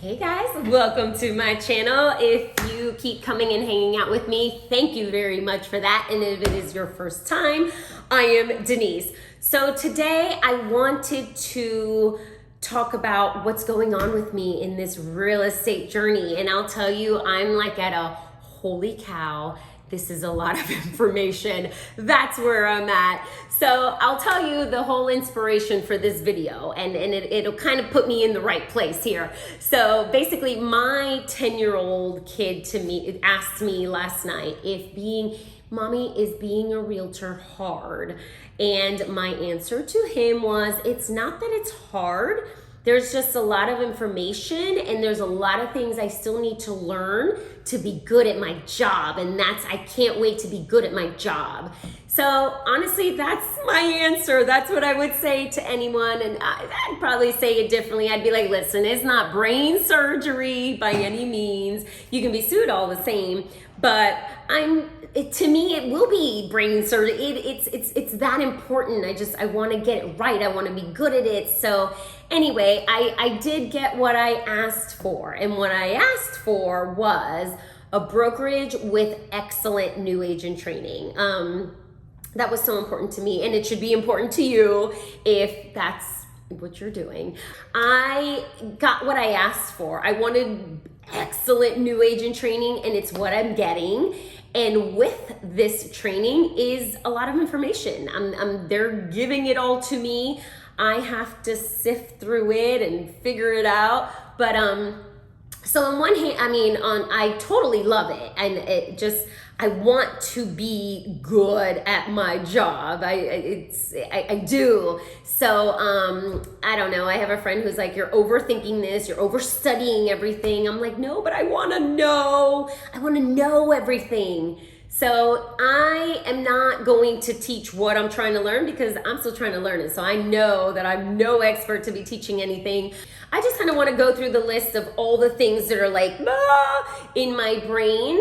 Hey guys, welcome to my channel. If you keep coming and hanging out with me, thank you very much for that. And if it is your first time, I am Denise. So today I wanted to talk about what's going on with me in this real estate journey. And I'll tell you, I'm like at a holy cow. This is a lot of information. That's where I'm at. So I'll tell you the whole inspiration for this video and it'll kind of put me in the right place here. So basically my 10-year-old kid asked me last night if mommy, is being a realtor hard? And my answer to him was, it's not that it's hard. There's just a lot of information and there's a lot of things I still need to learn to be good at my job. And I can't wait to be good at my job. So honestly, that's my answer. That's what I would say to anyone. And I'd probably say it differently. I'd be like, listen, it's not brain surgery by any means. You can be sued all the same, but to me, it will be brain surgery. It's that important. I want to get it right. I want to be good at it. So anyway, I did get what I asked for. And what I asked for was a brokerage with excellent new agent training. That was so important to me, and it should be important to you if that's what you're doing. I got what I asked for. I wanted excellent new agent training, and it's what I'm getting. And with this training is a lot of information. They're giving it all to me. I have to sift through it and figure it out. But so on one hand, I totally love it, and I want to be good at my job. I do. So I don't know. I have a friend who's like, you're overthinking this. You're overstudying everything. I'm like, no, but I want to know. I want to know everything. So I am not going to teach what I'm trying to learn because I'm still trying to learn it. So I know that I'm no expert to be teaching anything. I just kind of want to go through the list of all the things that are like in my brain,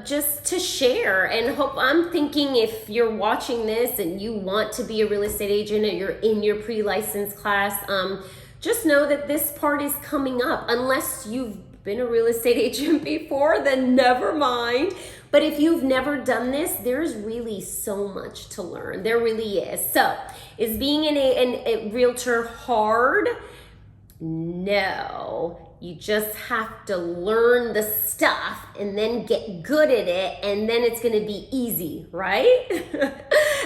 just to share and hope. I'm thinking if you're watching this and you want to be a real estate agent or you're in your pre-license class, just know that this part is coming up. Unless you've been a real estate agent before, then never mind. But if you've never done this, there's really so much to learn. There really is. So is being a realtor hard? No. You just have to learn the stuff and then get good at it, and then it's going to be easy, right?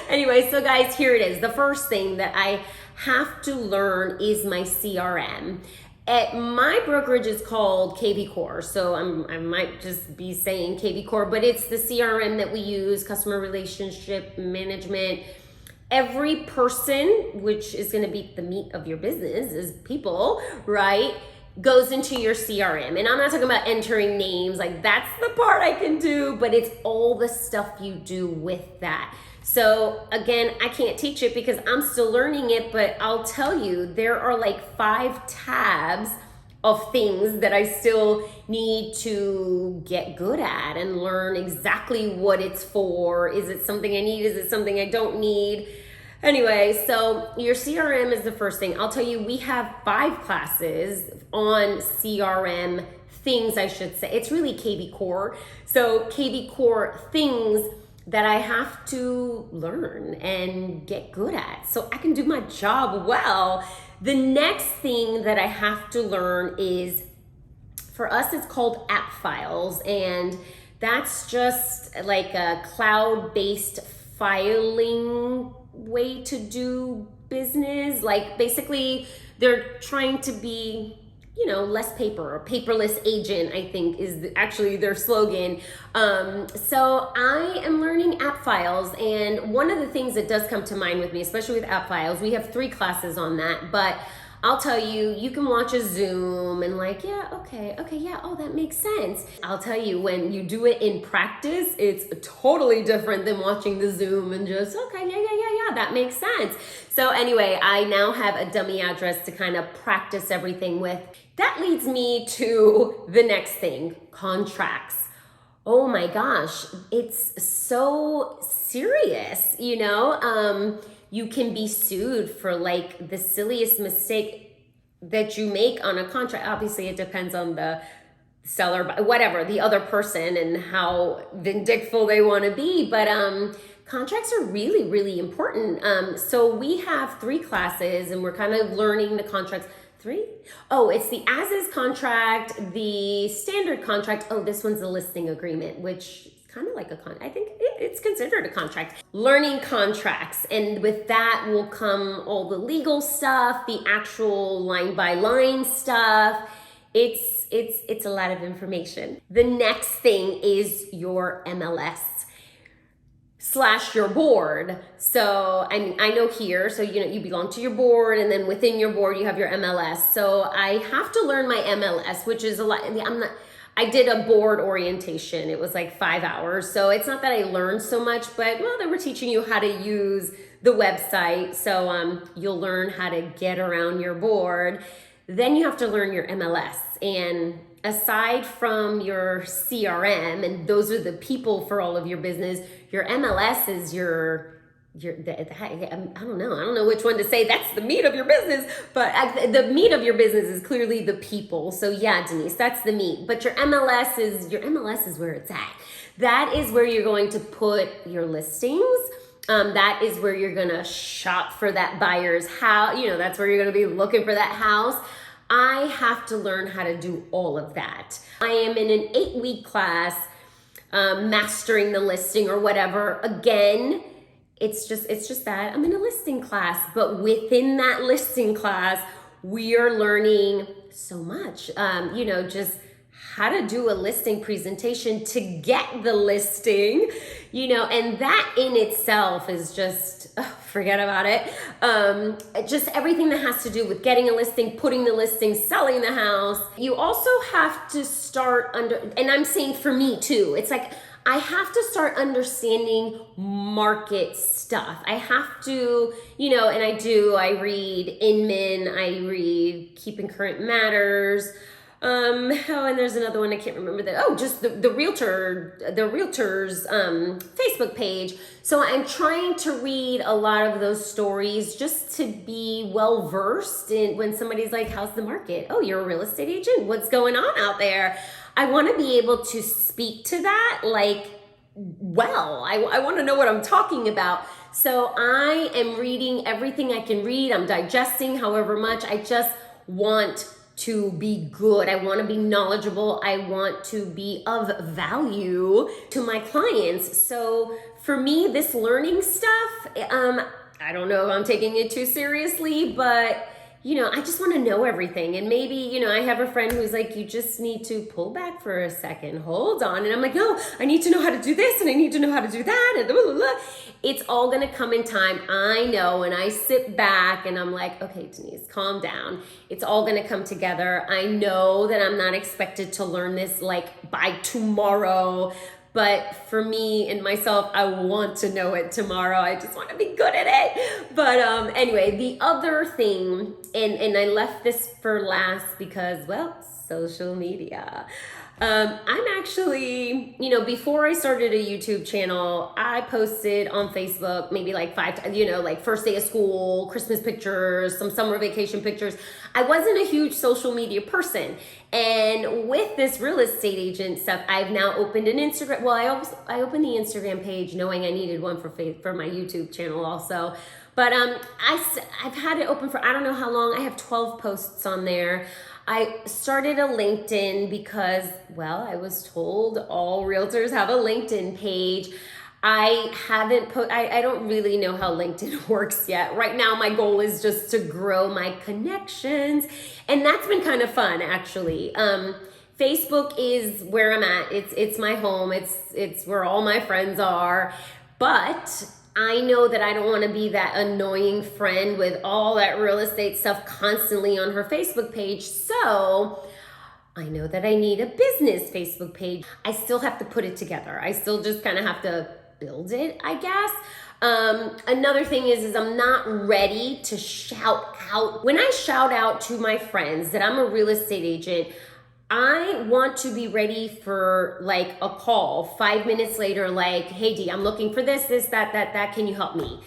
Anyway, so guys, here it is. The first thing that I have to learn is my CRM. At my brokerage is called KV Core, so I might just be saying KV Core, but it's the CRM that we use, customer relationship management. Every person, which is going to be the meat of your business, is people, right, goes into your CRM. And I'm not talking about entering names, like that's the part I can do, but it's all the stuff you do with that. So again, I can't teach it because I'm still learning it, but I'll tell you, there are like 5 tabs of things that I still need to get good at and learn exactly what it's for. Is it something I need? Is it something I don't need? Anyway, so your CRM is the first thing. I'll tell you, we have 5 classes on CRM things, I should say. It's really KV Core. So KV Core things that I have to learn and get good at so I can do my job well. The next thing that I have to learn is, for us, it's called app files. And that's just like a cloud-based filing way to do business. Like basically they're trying to be, less paper, or paperless agent, I think is actually their slogan. So I am learning app files, and one of the things that does come to mind with me, especially with app files, we have 3 classes on that, but I'll tell you, you can watch a Zoom and like, yeah, okay, yeah, oh, that makes sense. I'll tell you, when you do it in practice, it's totally different than watching the Zoom and just, okay, yeah, that makes sense. So anyway, I now have a dummy address to kind of practice everything with. That leads me to the next thing, contracts. Oh my gosh, it's so serious, you can be sued for like the silliest mistake that you make on a contract, obviously it depends on the seller, whatever, the other person and how vindictful they want to be. But contracts are really, really important. So we have 3 classes and we're kind of learning the contracts. 3? Oh, it's the as-is contract, the standard contract. Oh, this one's the listing agreement, which is kind of like a I think it's considered a contract. Learning contracts, and with that will come all the legal stuff, the actual line by line stuff. It's a lot of information. The next thing is your MLS / your board. So I know here, so you belong to your board, and then within your board you have your MLS. So I have to learn my MLS, which is a lot. I did a board orientation. It was like 5 hours. So it's not that I learned so much, but they were teaching you how to use the website. So you'll learn how to get around your board. Then you have to learn your MLS. And aside from your CRM, and those are the people for all of your business, your MLS is I don't know which one to say. That's the meat of your business, but the meat of your business is clearly the people. So yeah, Denise, that's the meat. But your MLS is where it's at. That is where you're going to put your listings. That is where you're gonna shop for that buyer's house. That's where you're gonna be looking for that house. I have to learn how to do all of that. I am in an 8-week class, mastering the listing or whatever. Again, it's just that I'm in a listing class, but within that listing class, we are learning so much. Just how to do a listing presentation to get the listing, and that in itself is just, forget about it. Just everything that has to do with getting a listing, putting the listing, selling the house. You also have to start and I'm saying for me too, it's like, I have to start understanding market stuff. I have to, and I read Inman, I read Keeping Current Matters. And there's another one I can't remember just the realtor's Facebook page. So I'm trying to read a lot of those stories just to be well versed in when somebody's like, how's the market? Oh, you're a real estate agent? What's going on out there? I want to be able to speak to that I want to know what I'm talking about. So I am reading everything I can read. I'm digesting however much. I just want to be good. I want to be knowledgeable. I want to be of value to my clients. So for me, this learning stuff, I don't know if I'm taking it too seriously, but I just want to know everything. And maybe, I have a friend who's like, you just need to pull back for a second, hold on. And I'm like, no, I need to know how to do this and I need to know how to do that. And blah, blah, blah. It's all going to come in time. I know. And I sit back and I'm like, okay, Denise, calm down. It's all going to come together. I know that I'm not expected to learn this by tomorrow. But for me and myself, I want to know it tomorrow. I just want to be good at it. But anyway, the other thing, and I left this for last because, social media. I'm actually, before I started a YouTube channel, I posted on Facebook maybe 5 times, first day of school, Christmas pictures, some summer vacation pictures. I wasn't a huge social media person. And with this real estate agent stuff, I've now opened an Instagram. Well, I opened the Instagram page knowing I needed one for my YouTube channel also. But I've had it open for I don't know how long. I have 12 posts on there. I started a LinkedIn because, I was told all realtors have a LinkedIn page. I haven't I don't really know how LinkedIn works yet. Right now, my goal is just to grow my connections. And that's been kind of fun, actually. Facebook is where I'm at. It's my home. It's where all my friends are. But I know that I don't want to be that annoying friend with all that real estate stuff constantly on her Facebook page. So I know that I need a business Facebook page. I still have to put it together. I still just kind of have to build it, I guess. Another thing is I'm not ready to shout out. When I shout out to my friends that I'm a real estate agent, I want to be ready for a call 5 minutes later, hey D, I'm looking for this, that, can you help me?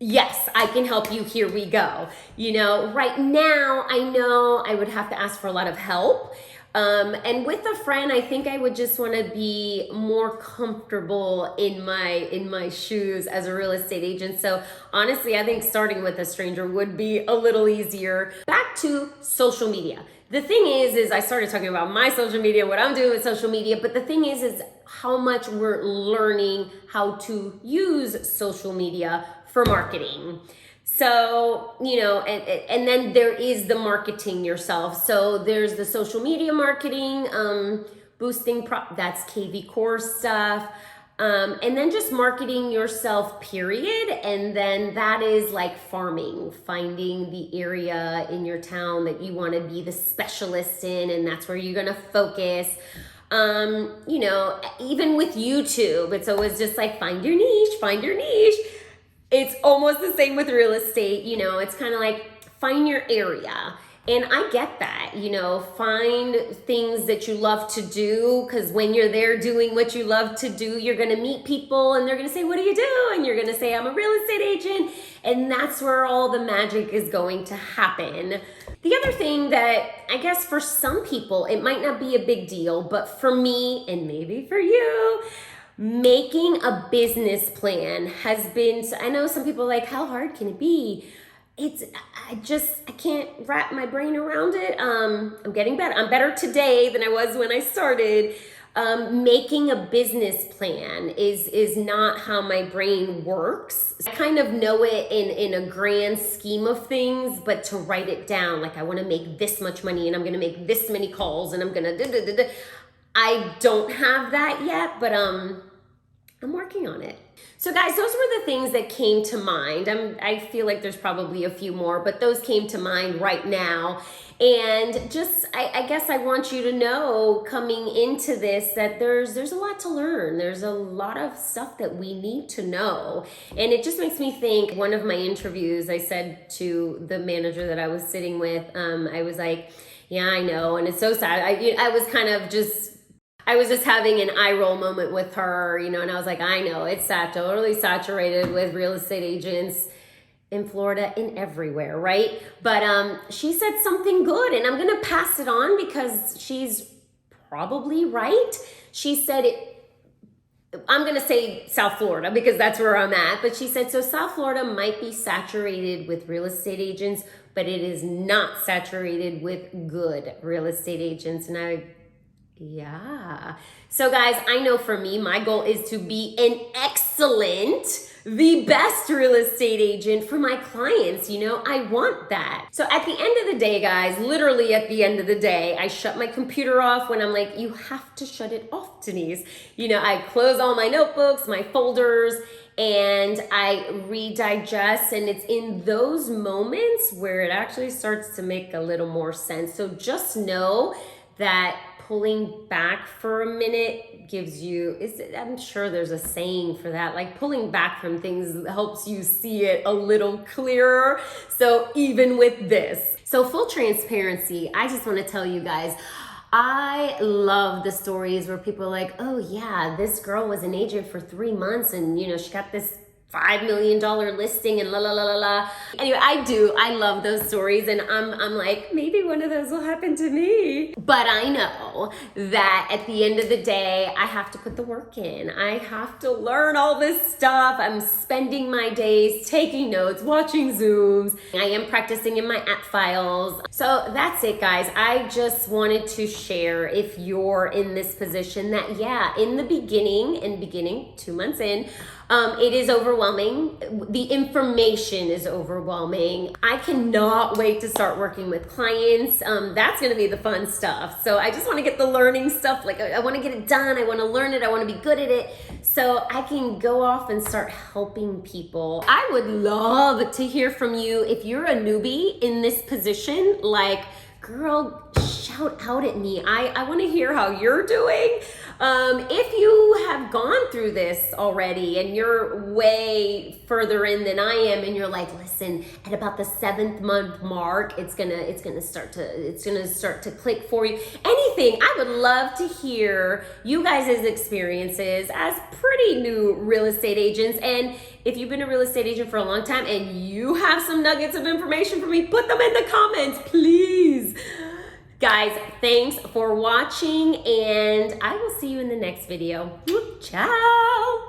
Yes, I can help you. Here we go. Right now, I know I would have to ask for a lot of help. And with a friend, I think I would just want to be more comfortable in my shoes as a real estate agent. So honestly, I think starting with a stranger would be a little easier. Back to social media. The thing is I started talking about my social media, what I'm doing with social media, but the thing is how much we're learning how to use social media for marketing. So, and then there is the marketing yourself. So there's the social media marketing, boosting, that's KV core stuff. And then just marketing yourself, period. And then that is like farming, finding the area in your town that you want to be the specialist in, and that's where you're going to focus. Even with YouTube, it's always just like find your niche. It's almost the same with real estate. It's kind of like find your area. And I get that, find things that you love to do, because when you're there doing what you love to do, you're going to meet people and they're going to say, what do you do? And you're going to say, I'm a real estate agent. And that's where all the magic is going to happen. The other thing that I guess for some people, it might not be a big deal, but for me and maybe for you, making a business plan has been, I know some people are like, how hard can it be? I can't wrap my brain around it. I'm getting better. I'm better today than I was when I started. Making a business plan is not how my brain works. I kind of know it in a grand scheme of things, but to write it down, like I want to make this much money and I'm going to make this many calls and I'm going to I don't have that yet, but I'm working on it. So guys, those were the things that came to mind. I feel like there's probably a few more, but those came to mind right now. And just, I guess I want you to know coming into this that there's a lot to learn. There's a lot of stuff that we need to know. And it just makes me think, one of my interviews, I said to the manager that I was sitting with, I was like, yeah, I know. And it's so sad. I was just having an eye roll moment with her, and I was like, I know, it's totally saturated with real estate agents in Florida and everywhere, right? But she said something good, and I'm going to pass it on because she's probably right. She said, I'm going to say South Florida because that's where I'm at, but she said, so South Florida might be saturated with real estate agents, but it is not saturated with good real estate agents. And yeah. So guys, I know for me, my goal is to be an excellent, the best real estate agent for my clients. I want that. So at the end of the day, guys, literally at the end of the day, I shut my computer off when I'm like, you have to shut it off, Denise. I close all my notebooks, my folders, and I redigest. And it's in those moments where it actually starts to make a little more sense. So just know that pulling back for a minute gives you, I'm sure there's a saying for that, like pulling back from things helps you see it a little clearer. So even with this, so full transparency, I just want to tell you guys, I love the stories where people are like, oh yeah, this girl was an agent for 3 months and she got this $5 million listing and la la la la la. Anyway, I love those stories, and I'm like, maybe one of those will happen to me. But I know that at the end of the day, I have to put the work in. I have to learn all this stuff. I'm spending my days taking notes, watching Zooms. I am practicing in my app files. So that's it, guys. I just wanted to share, if you're in this position, that yeah, in the beginning, 2 months in, it is overwhelming. The information is overwhelming. I cannot wait to start working with clients. That's going to be the fun stuff. So I just want to get the learning stuff. Like I want to get it done. I want to learn it. I want to be good at it so I can go off and start helping people. I would love to hear from you if you're a newbie in this position. Like, girl, shout out at me. I want to hear how you're doing. If you have gone through this already and you're way further in than I am, and you're like, listen, at about the 7th month mark, it's gonna start to click for you. Any anything, I would love to hear you guys' experiences as pretty new real estate agents. And if you've been a real estate agent for a long time and you have some nuggets of information for me, put them in the comments, please. Guys, thanks for watching, and I will see you in the next video. Ciao.